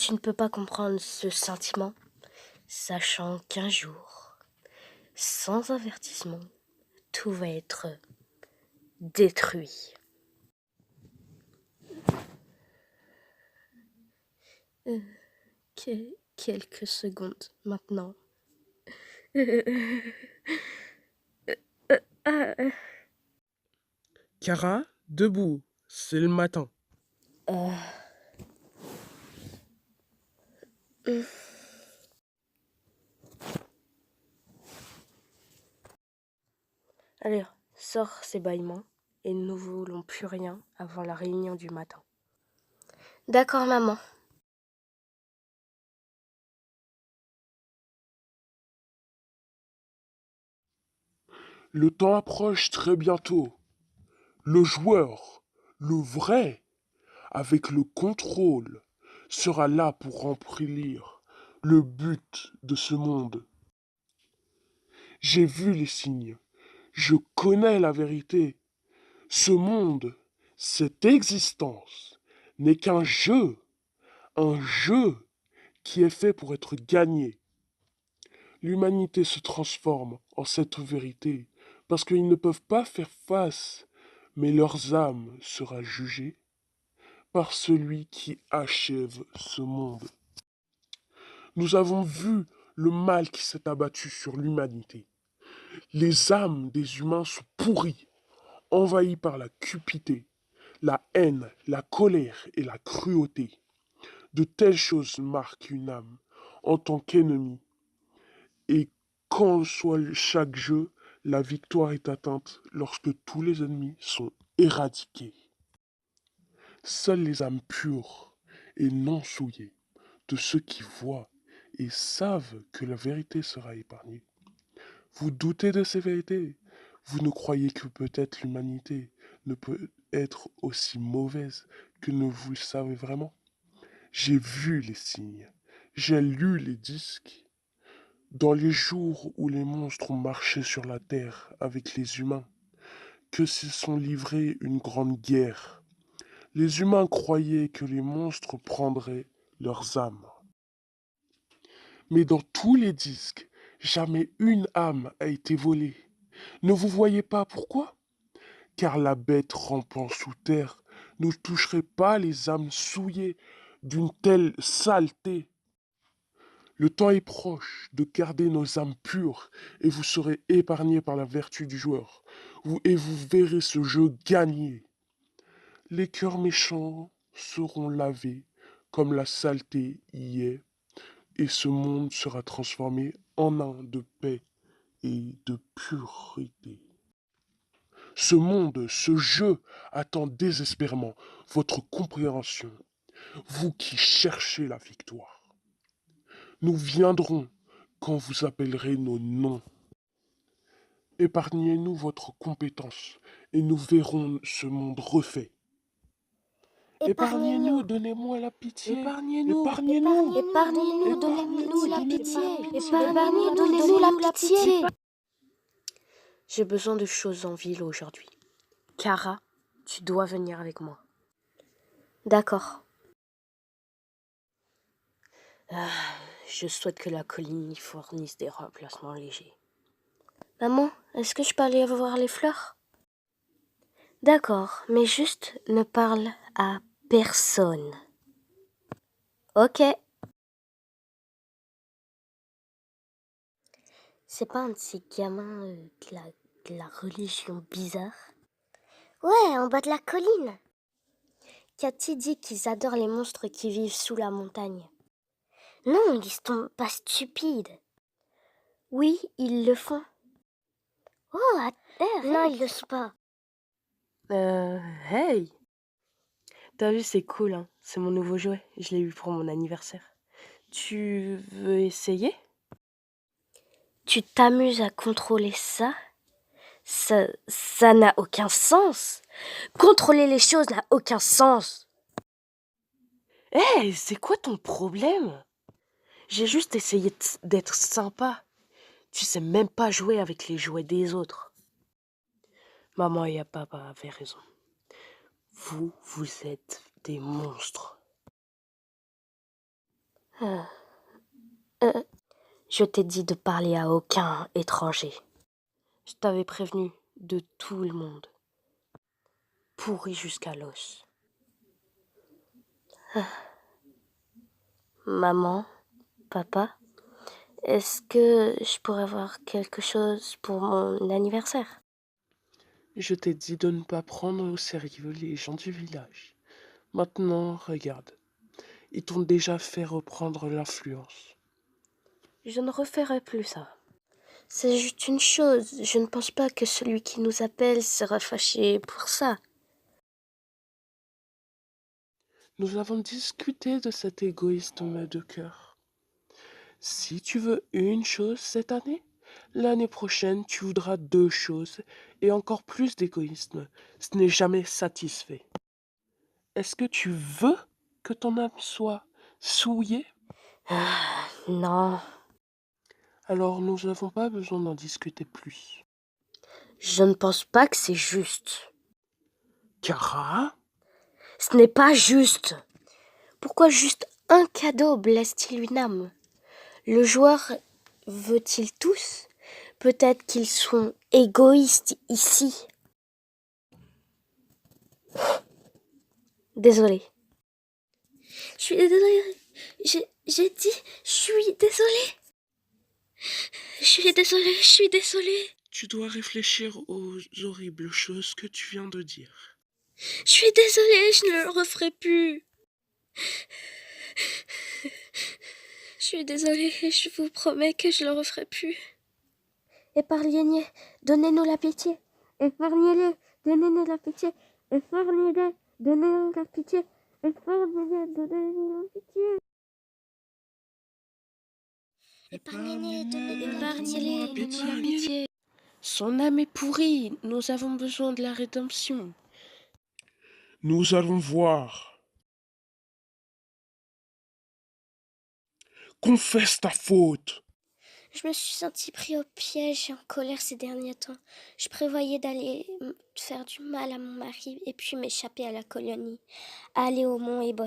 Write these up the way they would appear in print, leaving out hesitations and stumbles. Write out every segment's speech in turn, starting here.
tu ne peux pas comprendre ce sentiment, sachant qu'un jour, sans avertissement, tout va être détruit. Quelques secondes maintenant. Kara, debout, c'est le matin. Allez, sors ces bâillements et nous ne voulons plus rien avant la réunion du matin. D'accord, maman. Le temps approche très bientôt. Le joueur, le vrai, avec le contrôle, sera là pour remplir le but de ce monde. J'ai vu les signes. Je connais la vérité. Ce monde, cette existence, n'est qu'un jeu. Un jeu qui est fait pour être gagné. L'humanité se transforme en cette vérité parce qu'ils ne peuvent pas faire face, mais leurs âmes sera jugée par celui qui achève ce monde. Nous avons vu le mal qui s'est abattu sur l'humanité. Les âmes des humains sont pourries, envahies par la cupidité, la haine, la colère et la cruauté. De telles choses marquent une âme en tant qu'ennemie. Et quand soit chaque jeu, la victoire est atteinte lorsque tous les ennemis sont éradiqués. Seules les âmes pures et non souillées de ceux qui voient et savent que la vérité sera épargnée. Vous doutez de ces vérités. Vous ne croyez que peut-être l'humanité ne peut être aussi mauvaise que ne vous le savez vraiment. J'ai vu les signes, j'ai lu les disques. Dans les jours où les monstres ont marché sur la terre avec les humains, que se sont livrés une grande guerre. Les humains croyaient que les monstres prendraient leurs âmes. Mais dans tous les disques, jamais une âme a été volée. Ne vous voyez pas pourquoi? Car la bête rampant sous terre ne toucherait pas les âmes souillées d'une telle saleté. Le temps est proche de garder nos âmes pures et vous serez épargnés par la vertu du joueur. Et vous verrez ce jeu gagner. Les cœurs méchants seront lavés comme la saleté y est et ce monde sera transformé en un de paix et de pureté. Ce monde, ce jeu attend désespérément votre compréhension, vous qui cherchez la victoire. Nous viendrons quand vous appellerez nos noms. Épargnez-nous votre compétence et nous verrons ce monde refait. Épargnez-nous, donnez-moi la pitié. Épargnez-nous. Épargnez-nous. Épargnez-nous, donnez-nous la pitié. Épargnez-nous, Épargnez-nous, donnez-nous la pitié. J'ai besoin de choses en ville aujourd'hui. Kara, tu dois venir avec moi. D'accord. Je souhaite que la colline y fournisse des remplacements légers. Maman, est-ce que je peux aller voir les fleurs? D'accord, mais juste ne parle à personne. Ok. C'est pas un de ces gamins de la religion bizarre? Ouais, en bas de la colline. Cathy dit qu'ils adorent les monstres qui vivent sous la montagne. Non, ils sont pas stupides. Oui, ils le font. Oh, non, ils le sont pas. Hey! T'as vu, c'est cool, hein? C'est mon nouveau jouet. Je l'ai eu pour mon anniversaire. Tu veux essayer? Tu t'amuses à contrôler ça? Ça n'a aucun sens. Contrôler les choses n'a aucun sens. Hey, c'est quoi ton problème? J'ai juste essayé d'être sympa. Tu sais même pas jouer avec les jouets des autres. Maman et papa avaient raison. Vous êtes des monstres. Euh, euh, je t'ai dit de parler à aucun étranger. Je t'avais prévenu de tout le monde. Pourri jusqu'à l'os. Maman, papa, est-ce que je pourrais avoir quelque chose pour mon anniversaire? Je t'ai dit de ne pas prendre au sérieux les gens du village. Maintenant, regarde, ils t'ont déjà fait reprendre l'influence. Je ne referai plus ça. C'est juste une chose, je ne pense pas que celui qui nous appelle sera fâché pour ça. Nous avons discuté de cet égoïsme de cœur. Si tu veux une chose cette année, l'année prochaine tu voudras deux choses et encore plus d'égoïsme. Ce n'est jamais satisfait. Est-ce que tu veux que ton âme soit souillée? Non, Alors nous n'avons pas besoin d'en discuter plus. je ne pense pas que c'est juste. Cara, Ce n'est pas juste. Pourquoi juste un cadeau blesse-t-il une âme? Le joueur veut-il tous? Peut-être qu'ils sont égoïstes ici. Désolée. Je suis désolée. J'ai dit, je suis désolée. Je suis désolée. tu dois réfléchir aux horribles choses que tu viens de dire. Je suis désolée, je ne le referai plus. Je suis désolée, je vous promets que je le referai plus. Épargnez-les, donnez-nous la pitié. Épargnez-les, donnez-nous la pitié. Épargnez-les, donnez-nous la pitié. Épargnez-les, donnez-nous la pitié. Épargnez-les, donnez-nous la pitié. Son âme est pourrie, nous avons besoin de la rédemption. Nous allons voir. Confesse ta faute. Je me suis sentie pris au piège et en colère ces derniers temps. Je prévoyais d'aller faire du mal à mon mari et puis m'échapper à la colonie, aller au mont Ebot.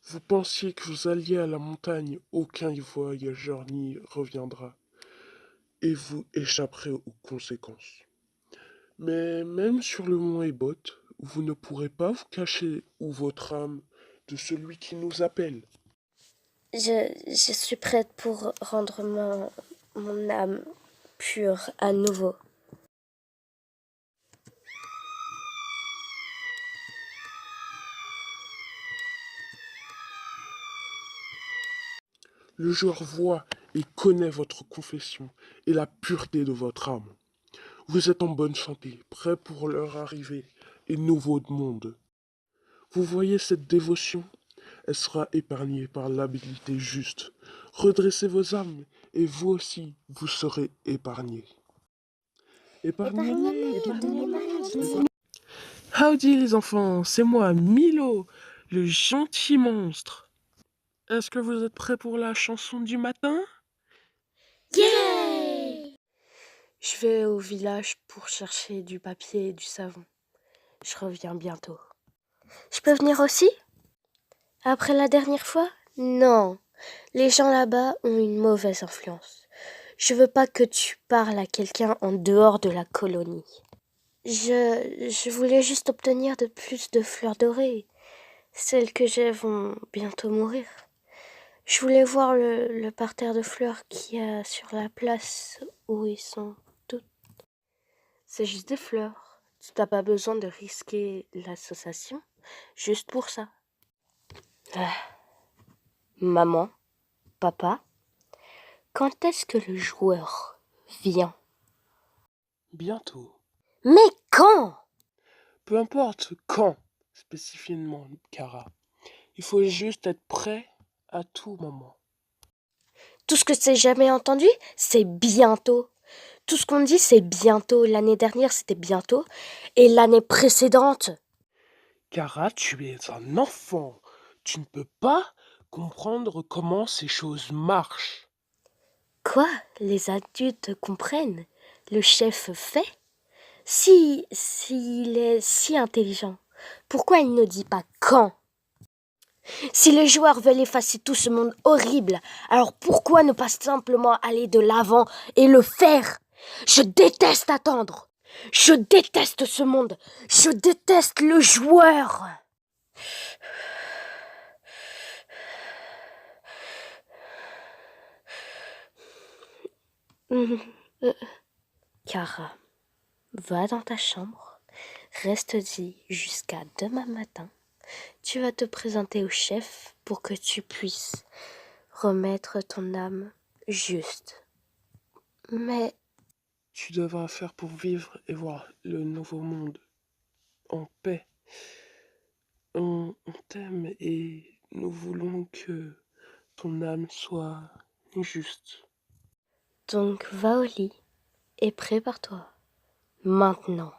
Vous pensiez que vous alliez à la montagne, aucun voyageur n'y reviendra, et vous échapperez aux conséquences. Mais même sur le mont Ebot, vous ne pourrez pas vous cacher ou votre âme de celui qui nous appelle. Je suis prête pour rendre mon âme pure à nouveau. Le joueur voit et connaît votre confession et la pureté de votre âme. Vous êtes en bonne santé, prêt pour leur arrivée et nouveau monde. Vous voyez cette dévotion? Elle sera épargnée par l'habilité juste. Redressez vos âmes et vous aussi, vous serez épargnés. Épargnez-les, épargnez-les. Howdy les enfants, c'est moi, Milo, le gentil monstre. Est-ce que vous êtes prêts pour la chanson du matin? Yeah! Je vais au village pour chercher du papier et du savon. Je reviens bientôt. Je peux venir aussi? Après la dernière fois? Non. Les gens là-bas ont une mauvaise influence. Je veux pas que tu parles à quelqu'un en dehors de la colonie. Je voulais juste obtenir de plus de fleurs dorées. Celles que j'ai vont bientôt mourir. Je voulais voir le parterre de fleurs qu'il y a sur la place où ils sont toutes. C'est juste des fleurs. Tu n'as pas besoin de risquer l'association juste pour ça. Ah. Maman, papa, quand est-ce que le joueur vient? Bientôt. Mais quand? Peu importe quand, spécifiquement, Cara. Il faut juste être prêt à tout moment. Tout ce que j'ai jamais entendu, c'est bientôt. Tout ce qu'on dit, c'est bientôt. L'année dernière, c'était bientôt. Et l'année précédente. Cara, tu es un enfant. Tu ne peux pas comprendre comment ces choses marchent. Quoi? Les adultes comprennent. Le chef fait. S'il est si intelligent, pourquoi il ne dit pas quand? Si les joueurs veulent effacer tout ce monde horrible, alors pourquoi ne pas simplement aller de l'avant et le faire? Je déteste attendre. Je déteste ce monde. Je déteste le joueur. Cara, va dans ta chambre, reste-y jusqu'à demain matin. Tu vas te présenter au chef pour que tu puisses remettre ton âme juste. Mais Tu devras faire pour vivre et voir le nouveau monde en paix. On t'aime et nous voulons que ton âme soit juste. donc va au lit et prépare-toi maintenant.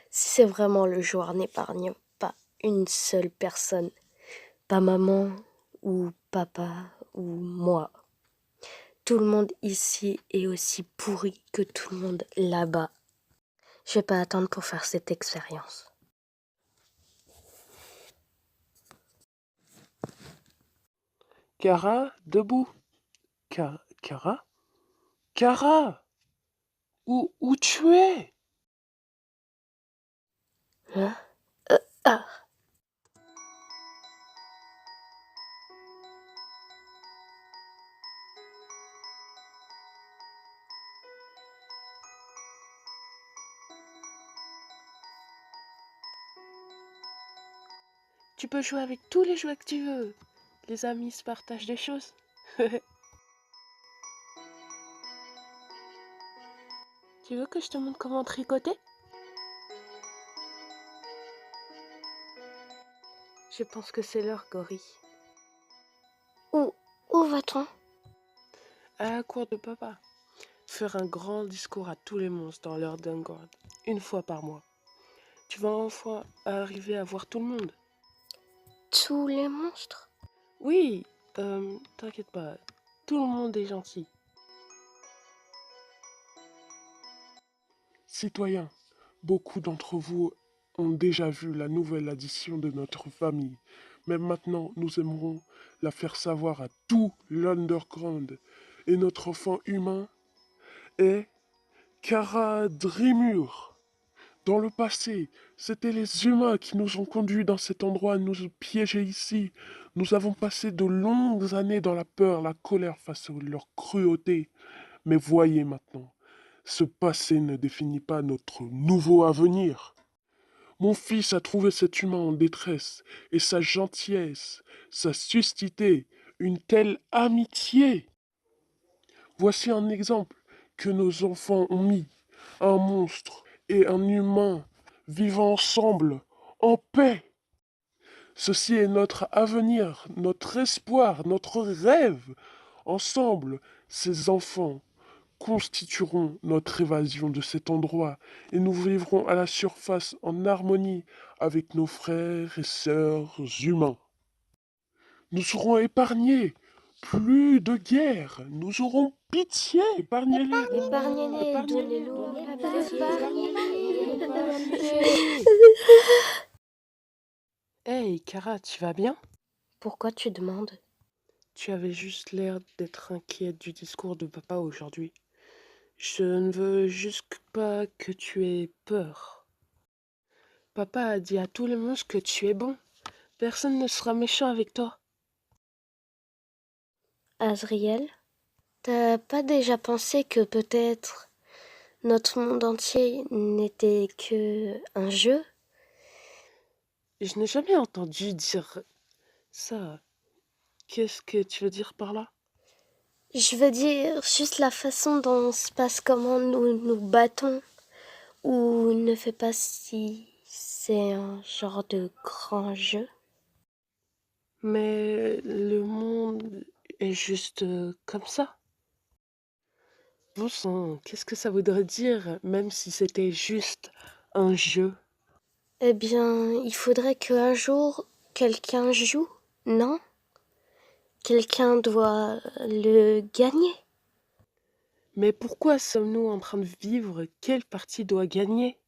C'est vraiment le joueur n'épargne pas une seule personne, pas maman ou papa ou moi. Tout le monde ici est aussi pourri que tout le monde là-bas. Je vais pas attendre pour faire cette expérience. Cara, debout. Cara? Cara! Où tu es? Hein? Ah. Tu peux jouer avec tous les jouets que tu veux. Les amis se partagent des choses. Tu veux que je te montre comment tricoter? Je pense que c'est l'heure, Gorille. Où va-t-on? À la cour de papa. Faire un grand discours à tous les monstres dans leur Dungord, une fois par mois. Tu vas enfin arriver à voir tout le monde. Tous les monstres? Oui, t'inquiète pas, tout le monde est gentil. Citoyens, beaucoup d'entre vous ont déjà vu la nouvelle addition de notre famille, mais maintenant nous aimerons la faire savoir à tout l'Underground. Et notre enfant humain est Karadrimur. Dans le passé, c'étaient les humains qui nous ont conduits dans cet endroit, nous piégés ici. Nous avons passé de longues années dans la peur, la colère face à leur cruauté. Mais voyez maintenant, ce passé ne définit pas notre nouveau avenir. Mon fils a trouvé cet humain en détresse, et sa gentillesse, sa suscité une telle amitié. Voici un exemple que nos enfants ont mis. Un monstre et un humain vivant ensemble, en paix. Ceci est notre avenir, notre espoir, notre rêve. Ensemble, ces enfants constitueront notre évasion de cet endroit et nous vivrons à la surface en harmonie avec nos frères et sœurs humains. Nous serons épargnés. Plus de guerre. Nous aurons pitié. Épargnez-les. Épargnez-les, donnez-nous la pitié. Hey, Cara, tu vas bien? Pourquoi tu demandes? Tu avais juste l'air d'être inquiète du discours de papa aujourd'hui. Je ne veux juste pas que tu aies peur. Papa a dit à tout le monde que tu es bon. Personne ne sera méchant avec toi. Azriel, t'as pas déjà pensé que peut-être notre monde entier n'était que un jeu? Je n'ai jamais entendu dire ça. Qu'est-ce que tu veux dire par là? Je veux dire juste la façon dont se passe comment nous nous battons, ou ne fait pas si c'est un genre de grand jeu. Mais le monde est juste comme ça. Bon sang, qu'est-ce que ça voudrait dire, même si c'était juste un jeu? Eh bien, il faudrait qu'un jour quelqu'un joue, non? Quelqu'un doit le gagner. Mais pourquoi sommes-nous en train de vivre? Quelle partie doit gagner?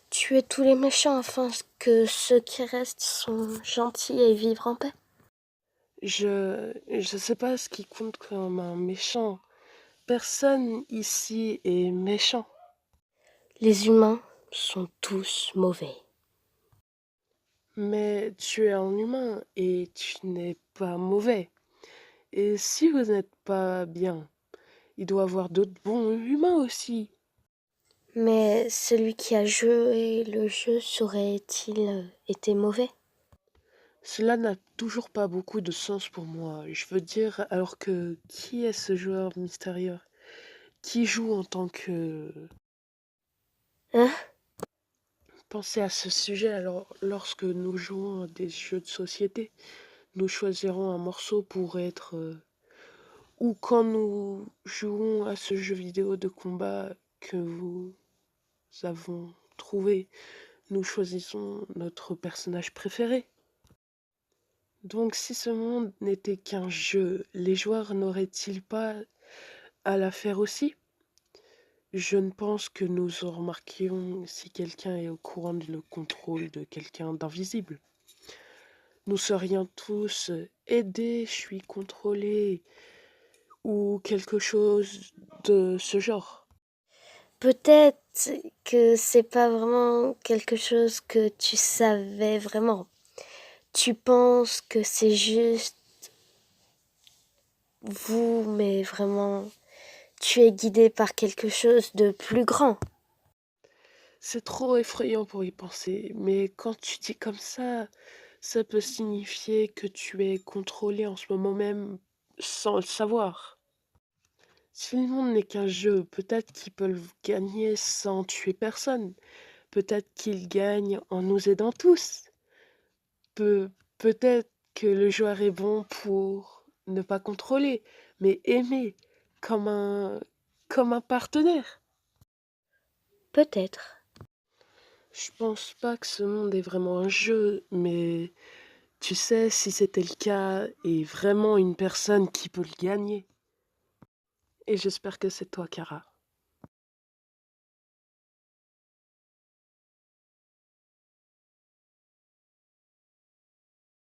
Tuer tous les méchants afin que ceux qui restent sont gentils et vivent en paix. Je sais pas ce qui compte comme un méchant. Personne ici est méchant. Les humains sont tous mauvais. Mais tu es un humain et tu n'es pas mauvais. Et si vous n'êtes pas bien, il doit y avoir d'autres bons humains aussi. Mais celui qui a joué le jeu serait-il été mauvais? Cela n'a toujours pas beaucoup de sens pour moi. Je veux dire, alors que qui est ce joueur mystérieux? Qui joue en tant que... Hein? Pensez à ce sujet alors lorsque nous jouons à des jeux de société. Nous choisirons un morceau pour être... ou quand nous jouons à ce jeu vidéo de combat que nous avons trouvé, nous choisissons notre personnage préféré. Donc si ce monde n'était qu'un jeu, les joueurs n'auraient-ils pas à la faire aussi? Je ne pense que nous remarquions si quelqu'un est au courant du contrôle de quelqu'un d'invisible. Nous serions tous aidés, je suis contrôlé, ou quelque chose de ce genre. Peut-être que c'est pas vraiment quelque chose que tu savais vraiment. Tu penses que c'est juste vous, mais vraiment, tu es guidé par quelque chose de plus grand. C'est trop effrayant pour y penser, mais quand tu dis comme ça peut signifier que tu es contrôlé en ce moment même sans le savoir. Si le monde n'est qu'un jeu, peut-être qu'ils peuvent gagner sans tuer personne. Peut-être qu'ils gagnent en nous aidant tous. Peut-être que le joueur est bon pour ne pas contrôler, mais aimer comme comme un partenaire. Peut-être. Je pense pas que ce monde est vraiment un jeu, mais tu sais, si c'était le cas, et vraiment une personne qui peut le gagner. Et j'espère que c'est toi, Cara.